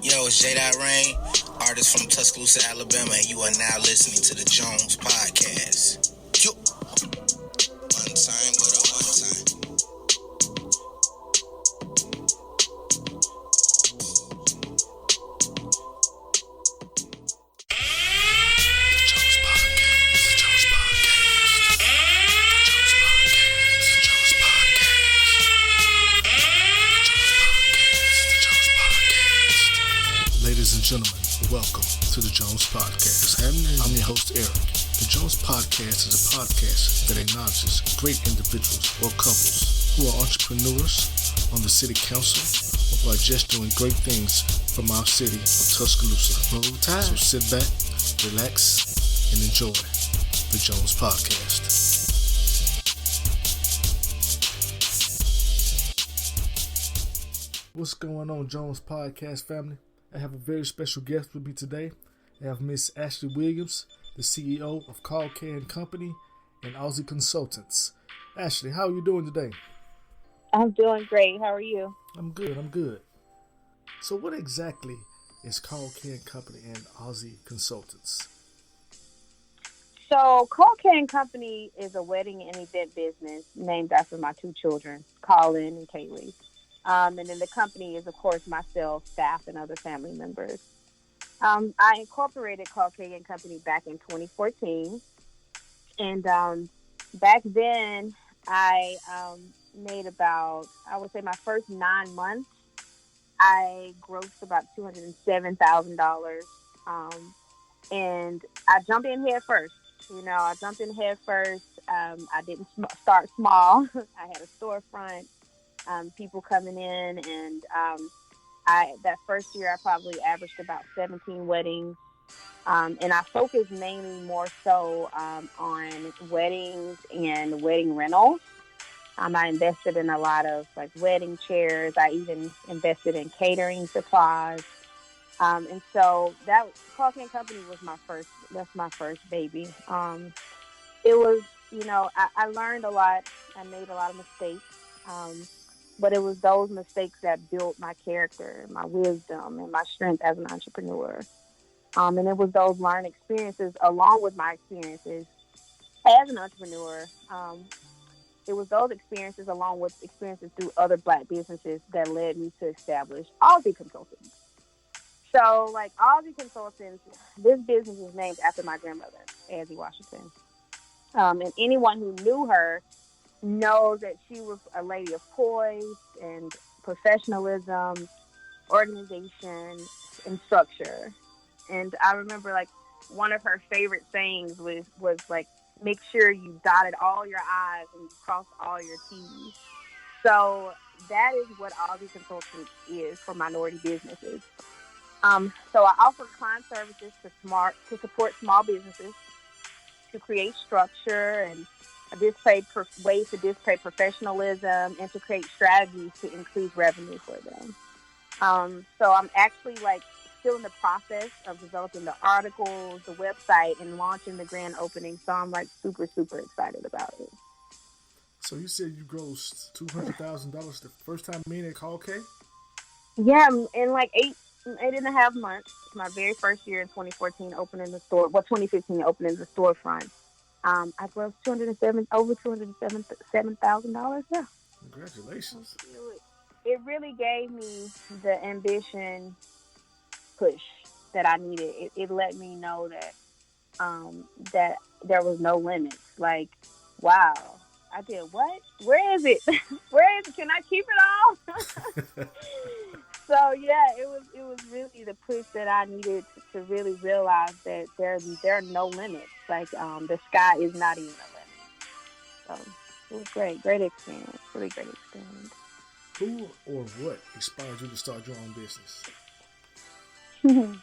Yo, it's J.Rain, artist from Tuscaloosa, Alabama, and you are now listening to the Jones Podcast. Yo. One time, but a one time. Ladies and gentlemen, welcome to the Jones Podcast. I'm your host, Eric. The Jones Podcast is a podcast that acknowledges great individuals or couples who are entrepreneurs on the city council or who are just doing great things from our city of Tuscaloosa. Roll Tide. So sit back, relax, and enjoy the Jones Podcast. What's going on, Jones Podcast family? I have a very special guest with me today. I have Miss Ashley Williams, the CEO of Koll Kay and Company and Auzzi Consultants. Ashley, how are you doing today? I'm doing great. How are you? I'm good. So what exactly is Koll Kay and Company and Auzzi Consultants? So Koll Kay and Company is a wedding and event business named after my two children, Colin and Kaylee. And then the company is, of course, myself, staff, and other family members. I incorporated Koll Kay and Company back in 2014. And back then, I made about, I would say my first 9 months, I grossed about $207,000. And I jumped in head first. I didn't start small. I had a storefront. People coming in, and that first year I probably averaged about 17 weddings, and I focused mainly more so on weddings and wedding rentals. I invested in a lot of wedding chairs. I even invested in catering supplies, and so that Koll Kay & Company was my first. That's my first baby. It was, I learned a lot. I made a lot of mistakes. But it was those mistakes that built my character, my wisdom, and my strength as an entrepreneur. And it was those learned experiences, along with my experiences as an entrepreneur. It was those experiences, along with experiences through other Black businesses, that led me to establish Auzzi Consultants. So, Auzzi Consultants, this business is named after my grandmother, Auzzi Washington. And anyone who knew her knows that she was a lady of poise and professionalism, organization, and structure. And I remember one of her favorite sayings was make sure you dotted all your I's and you crossed all your T's. So that is what Auzzi Consultants is for minority businesses. So I offer client services to support small businesses, to create structure and ways to display professionalism, and to create strategies to increase revenue for them. So I'm actually still in the process of developing the articles, the website, and launching the grand opening. So I'm super, super excited about it. So you said you grossed $200,000 the first time being at Koll Kay? Yeah, in 8.5 months. My very first year in 2014 opening the store. 2015 opening the storefront. I grossed over $207,000. Yeah. Congratulations. It really gave me the ambition push that I needed. It let me know that that there was no limits. Wow, I did what? Where is it? Where is it? Can I keep it all? So yeah, it was really the push that I needed to really realize that there are no limits. The sky is not even a limit. So it was great experience, really great experience. Who or what inspired you to start your own business? Do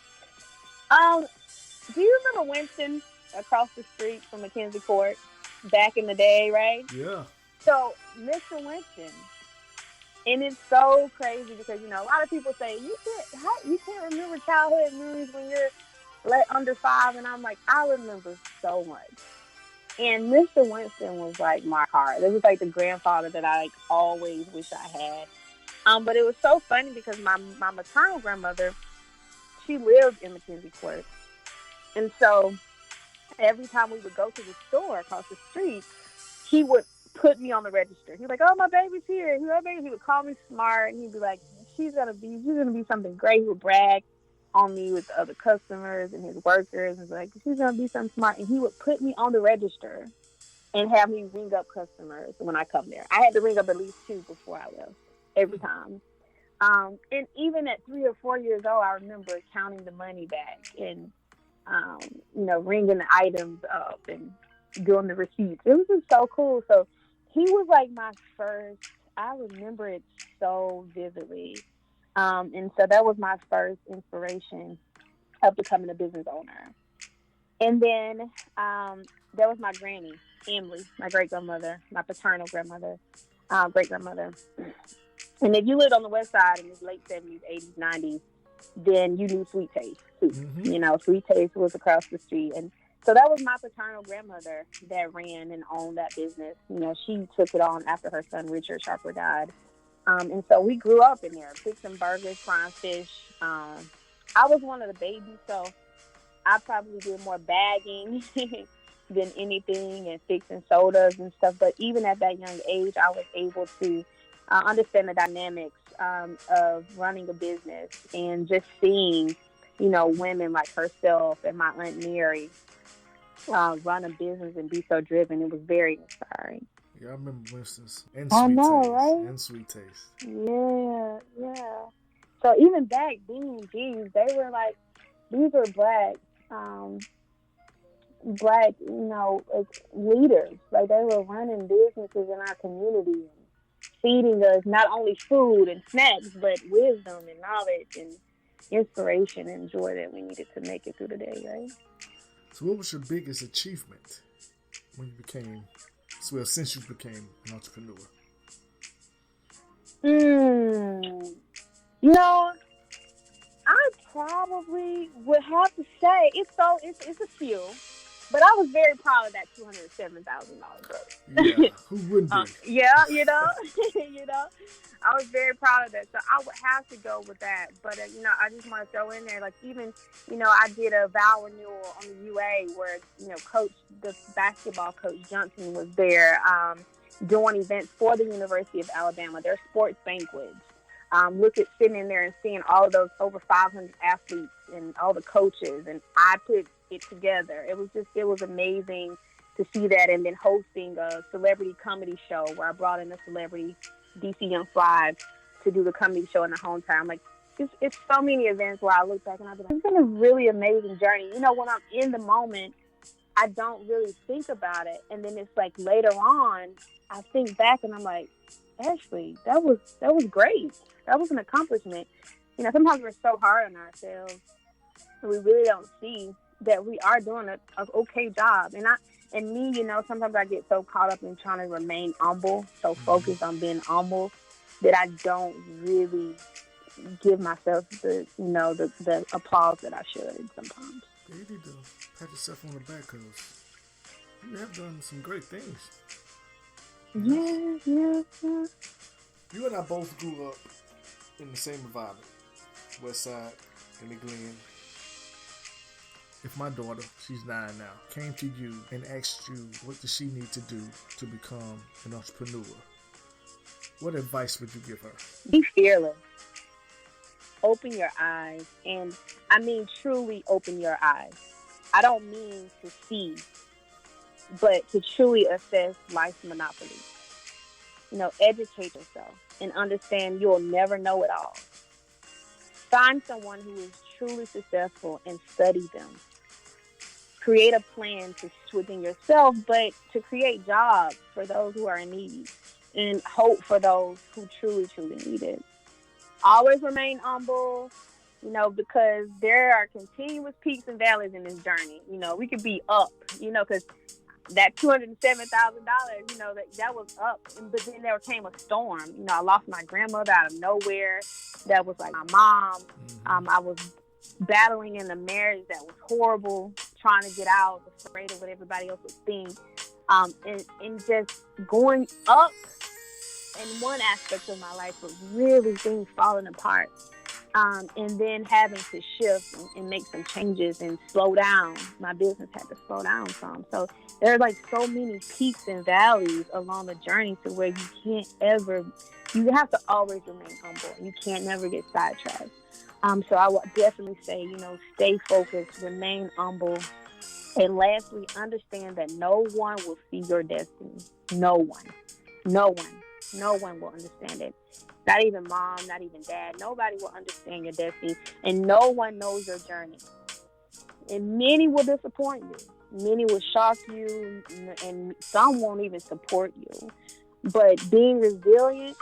you remember Winston across the street from Mackenzie Court back in the day, right? Yeah. So Mr. Winston. And it's so crazy because, a lot of people say, you can't remember childhood memories when you're under 5. And I'm I remember so much. And Mr. Winston was my heart. It was the grandfather that I always wish I had. But it was so funny because my maternal grandmother she lived in Mackenzie Court. And so every time we would go to the store across the street, he would put me on the register. He was like, "Oh, my baby's here. My baby." He would call me smart, and he'd be like, she's gonna be something great." He would brag on me with the other customers and his workers, and like, "She's gonna be something smart." And he would put me on the register and have me ring up customers when I come there. I had to ring up at least 2 before I left every time. And even at 3 or 4 years old, I remember counting the money back and ringing the items up and doing the receipts. It was just so cool. So he was like my first, I remember it so vividly. And so that was my first inspiration of becoming a business owner. And then there was my granny, Emily, my great-grandmother, my paternal grandmother, great-grandmother. And if you lived on the west side in the late 70s, 80s, 90s, then you knew Sweet Taste too. Mm-hmm. Sweet Taste was across the street. And so that was my paternal grandmother that ran and owned that business. She took it on after her son, Richard Sharper, died. And so we grew up in there, fixing burgers, frying fish. I was one of the babies, so I probably did more bagging than anything and fixing sodas and stuff. But even at that young age, I was able to understand the dynamics of running a business and just seeing, women like herself and my Aunt Mary run a business and be so driven. It was very inspiring. Yeah, I remember Winston's and Sweet Taste. Right? And Sweet Taste. Yeah. So even back then, geez, they were like, these were black, leaders. Like, they were running businesses in our community and feeding us not only food and snacks, but wisdom and knowledge and inspiration and joy that we needed to make it through the day, right? So what was your biggest achievement when you became, since you became an entrepreneur? I probably would have to say it's a few, but I was very proud of that $207,000 growth. Yeah, who wouldn't be? I was very proud of that, so I would have to go with that. But I just want to throw in there, like, even I did a vow renewal on the UA where the basketball coach Johnson was there doing events for the University of Alabama, their sports banquets. Look at sitting in there and seeing all of those over 500 athletes and all the coaches, and I put it together. It was amazing to see that, and then hosting a celebrity comedy show where I brought in a celebrity, DC Young Fly, to do the comedy show in the hometown. Like, it's so many events where I look back and I'll be like, it's been a really amazing journey. When I'm in the moment, I don't really think about it, and then it's like later on, I think back and I'm like, Ashley, that was great. That was an accomplishment. Sometimes we're so hard on ourselves, and we really don't see that we are doing an okay job. And me, sometimes I get so caught up in trying to remain humble, so focused on being humble, that I don't really give myself the applause that I should sometimes. Yeah, you need to pat yourself on the back because you have done some great things. Yeah. You and I both grew up in the same environment, West Side, in the Glen. If my daughter, she's 9 now, came to you and asked you what does she need to do to become an entrepreneur, what advice would you give her? Be fearless. Open your eyes, and I mean truly open your eyes. I don't mean to see, but to truly assess life's monopoly. Educate yourself and understand you'll never know it all. Find someone who is truly successful and study them. Create a plan to within yourself, but to create jobs for those who are in need and hope for those who truly, truly need it. Always remain humble, because there are continuous peaks and valleys in this journey. We could be up, because that $207,000, that was up, but then there came a storm. I lost my grandmother out of nowhere. That was like my mom. I was battling in a marriage that was horrible, trying to get out, afraid of what everybody else would think, and just going up in one aspect of my life, but really things falling apart And then having to shift and make some changes and slow down. My business had to slow down some. So there are like so many peaks and valleys along the journey to where you have to always remain humble. You can't never get sidetracked. So I would definitely say, stay focused, remain humble. And lastly, understand that no one will see your destiny. No one. No one. No one will understand it. Not even mom, not even dad. Nobody will understand your destiny. And no one knows your journey. And many will disappoint you. Many will shock you. And some won't even support you. But being resilient,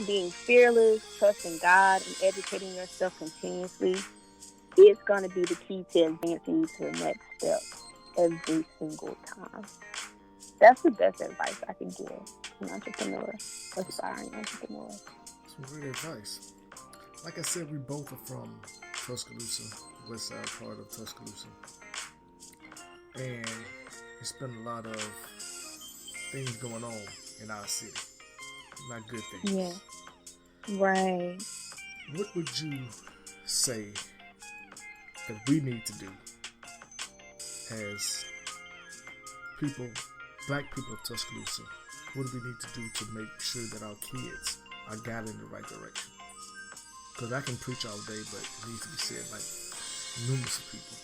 being fearless, trusting God, and educating yourself continuously, it's going to be the key to advancing you to the next step every single time. That's the best advice I can give an entrepreneur, aspiring entrepreneur. Some great advice. Like I said, we both are from Tuscaloosa, west side part of Tuscaloosa. And it's been a lot of things going on in our city. Not good things. Yeah. Right. What would you say that we need to do as people, black people of Tuscaloosa? What do we need to do to make sure that our kids are guided in the right direction? Because I can preach all day, but it needs to be said like numerous people.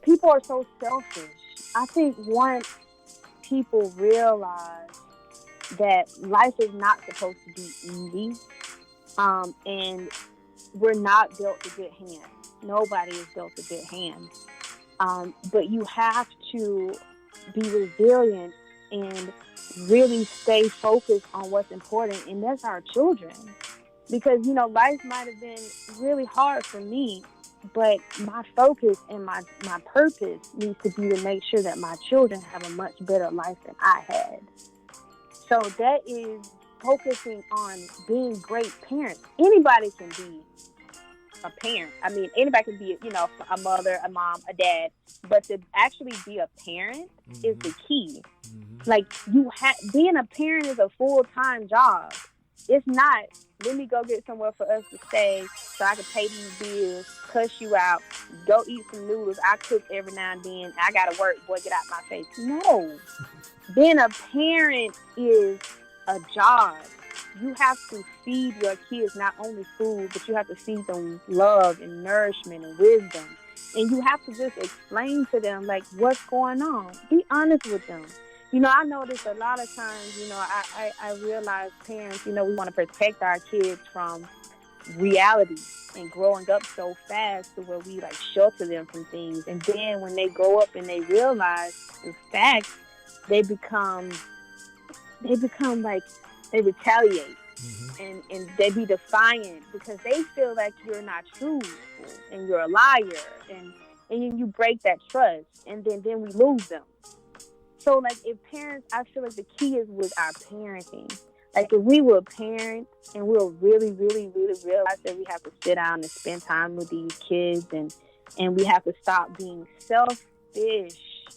People are so selfish. I think once people realize that life is not supposed to be easy, and we're not built to good hands. Nobody is built to good hands. But you have to be resilient and really stay focused on what's important, and that's our children. Because, life might have been really hard for me, but my focus and my purpose needs to be to make sure that my children have a much better life than I had. So that is focusing on being great parents. Anybody can be a parent. I mean, anybody can be, a mother, a mom, a dad, but to actually be a parent is the key. Like, being a parent is a full-time job. It's not, let me go get somewhere for us to stay so I can pay these bills, cuss you out, go eat some noodles. I cook every now and then. I got to work. Boy, get out my face. No. Being a parent is a job. You have to feed your kids not only food, but you have to feed them love and nourishment and wisdom. And you have to just explain to them, like, what's going on. Be honest with them. I notice a lot of times, I realize parents, we want to protect our kids from reality and growing up so fast to where we, like, shelter them from things. And then when they grow up and they realize the facts, they become like, they retaliate. And they be defiant because they feel like you're not truthful and you're a liar, and you break that trust, and then we lose them. So, like, if parents, I feel like the key is with our parenting. Like, if we were parents and we'll really, really, really realize that we have to sit down and spend time with these kids, and we have to stop being selfish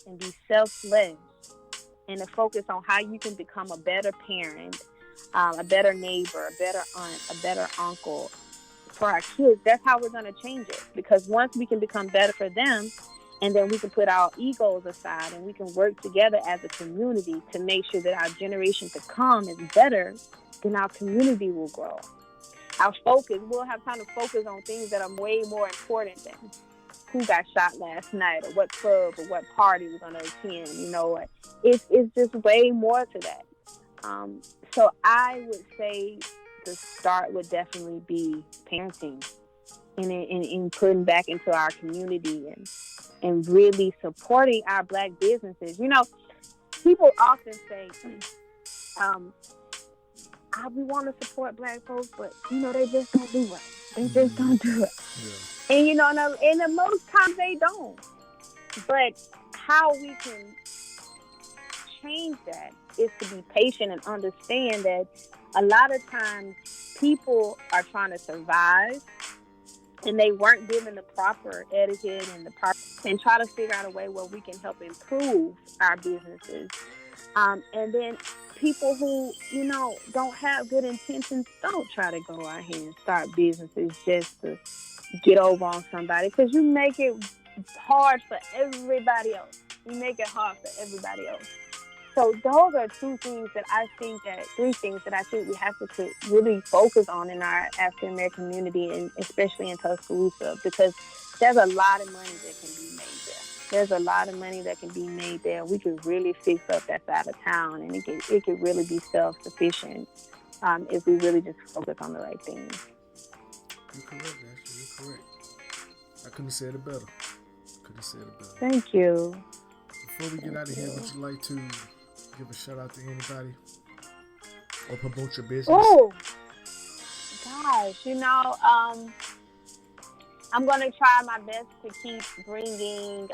and be selfless, and to focus on how you can become a better parent, a better neighbor, a better aunt, a better uncle for our kids. That's how we're going to change it. Because once we can become better for them, and then we can put our egos aside and we can work together as a community to make sure that our generation to come is better, then our community will grow. We'll have time to focus on things that are way more important than who got shot last night or what club or what party we're going to attend. It's just way more to that. So I would say the start would definitely be parenting and putting back into our community and really supporting our Black businesses. People often say, we want to support Black folks, but, they just don't do it. They just don't do it. Yeah. And most times they don't. But how we can change that is to be patient and understand that a lot of times people are trying to survive and they weren't given the proper etiquette and try to figure out a way where we can help improve our businesses. And then people who, don't have good intentions, don't try to go out here and start businesses just to get over on somebody, because you make it hard for everybody else. You make it hard for everybody else. So those are three things that I think we have to really focus on in our African American community, and especially in Tuscaloosa, because there's a lot of money that can be made there. There's a lot of money that can be made there. We could really fix up that side of town, and it could really be self-sufficient if we really just focus on the right things. You're correct, Ashley. You're correct. I couldn't have said it better. Thank you. Before we get out of here, would you like to give a shout out to anybody or promote your business? Oh, gosh, I'm going to try my best to keep bringing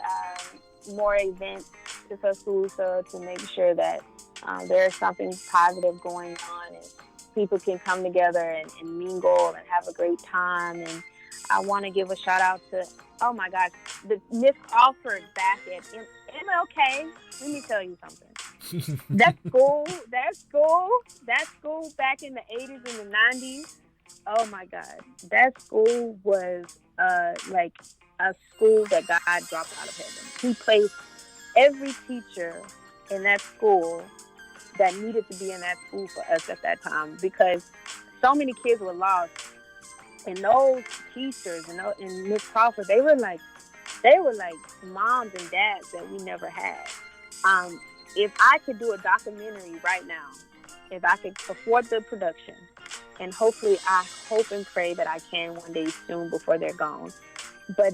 more events to Tuscaloosa to make sure that there's something positive going on and people can come together and mingle and have a great time. And I want to give a shout out to, oh my gosh, the Miss Crawford back at MLK. Let me tell you something. that school back in the 80s and the 90s, oh my God, that school was like a school that God dropped out of heaven. He placed every teacher in that school that needed to be in that school for us at that time, because so many kids were lost. And those teachers and Miss Crawford, they were like moms and dads that we never had. If I could do a documentary right now, if I could afford the production, and hopefully I hope and pray that I can one day soon before they're gone. But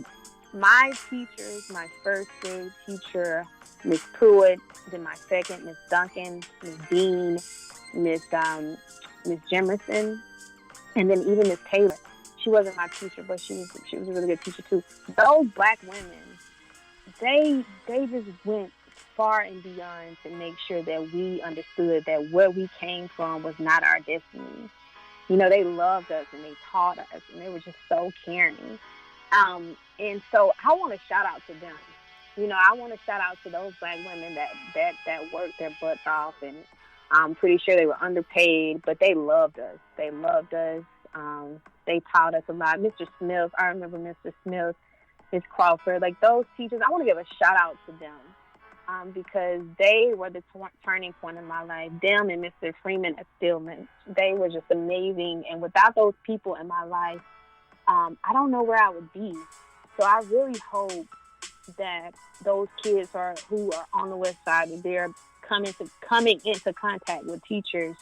my teachers, my first grade teacher, Miss Pruitt, then my second, Miss Duncan, Miss Dean, Miss Jemerson, and then even Miss Taylor. She wasn't my teacher, but she was a really good teacher too. Those Black women, they just went far and beyond to make sure that we understood that where we came from was not our destiny. They loved us and they taught us, and they were just so caring. And so I want to shout out to them. I want to shout out to those Black women that worked their butts off, and I'm pretty sure they were underpaid, but they loved us. They loved us. They taught us a lot. Mr. Smith, I remember Mr. Smith, Miss Crawford, like those teachers. I want to give a shout out to them because they were the turning point in my life. Them and Mr. Freeman at Stillman, they were just amazing. And without those people in my life, I don't know where I would be. So I really hope that those kids who are on the West Side, they're coming into contact with teachers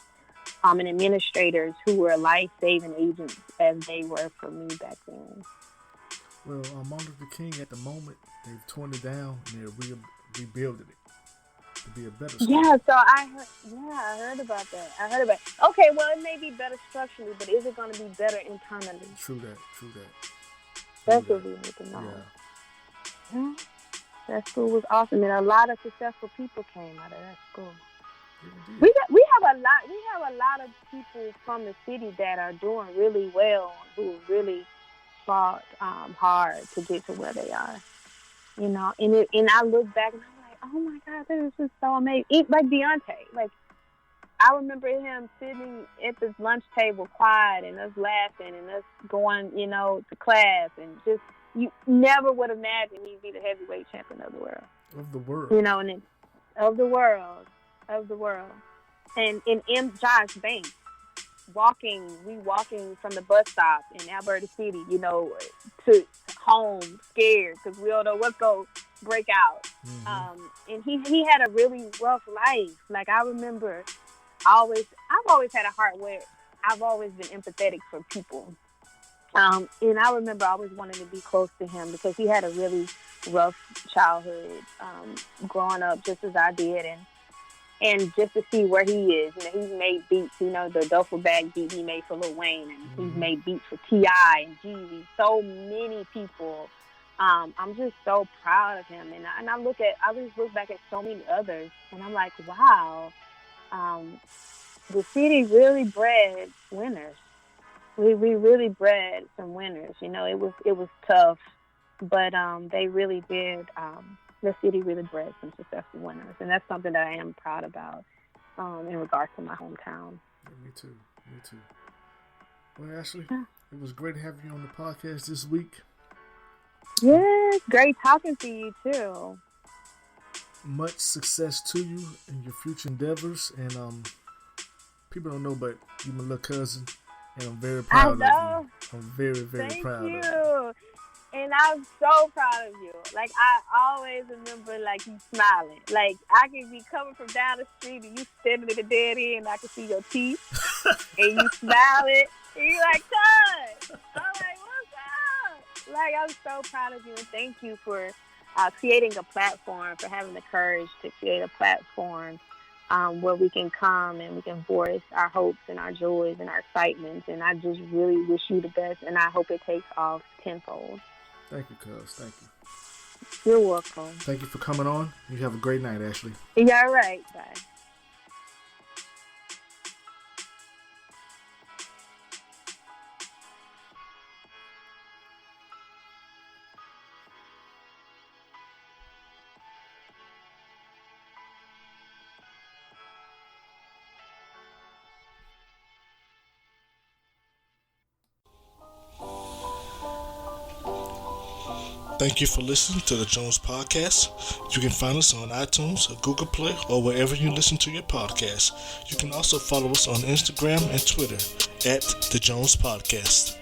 and administrators who were life-saving agents as they were for me back then. Well, Martin Luther King, at the moment, they've torn it down and they're rebuilding it to be a better school. Yeah, so I heard about that. Okay, well, it may be better structurally, but is it going to be better internally? True that. That's what we need to know. Yeah. That school was awesome, and a lot of successful people came out of that school. We have a lot of people from the city that are doing really well, who really fought hard to get to where they are. And I look back and I'm like, oh my God, this is so amazing. Like Deontay, like I remember him sitting at this lunch table quiet and us laughing and us going, to class, and just you never would imagine he'd be the heavyweight champion of the world. Of the world. Of the world. And Josh Banks, walking from the bus stop in Alberta City, to home scared because we don't know what's going to break out. Mm-hmm. And he had a really rough life. Like I remember, I've always had a heart where I've always been empathetic for people. And I remember always wanting to be close to him because he had a really rough childhood, growing up just as I did. And just to see where he is, he's made beats, the duffel bag beat he made for Lil Wayne, and he's made beats for T.I. and Jeezy, so many people. I'm just so proud of him. And I just look back at so many others, and I'm like, wow, the city really bred winners. We really bred some winners. It was tough, but they really did. The city really bred some successful winners, and that's something that I am proud about. in regards to my hometown. Yeah, me too. Well, Ashley, it was great having you on the podcast this week. Yes, great talking to you too. Much success to you in your future endeavors, and people don't know, but you're my little cousin, and I'm very proud of you. I'm very, very proud of you. And I'm so proud of you. Like, I always remember, like, you smiling. Like, I can be coming from down the street and you standing at the dead end and I can see your teeth. And you smiling. And you're like, son! I'm like, what's up? Like, I'm so proud of you. And thank you for creating a platform, for having the courage to create a platform where we can come and we can voice our hopes and our joys and our excitements. And I just really wish you the best. And I hope it takes off tenfold. Thank you, cuz. Thank you. You're welcome. Thank you for coming on. You have a great night, Ashley. Yeah, all right. Bye. Thank you for listening to the Jones Podcast. You can find us on iTunes, Google Play, or wherever you listen to your podcast. You can also follow us on Instagram and Twitter at the Jones Podcast.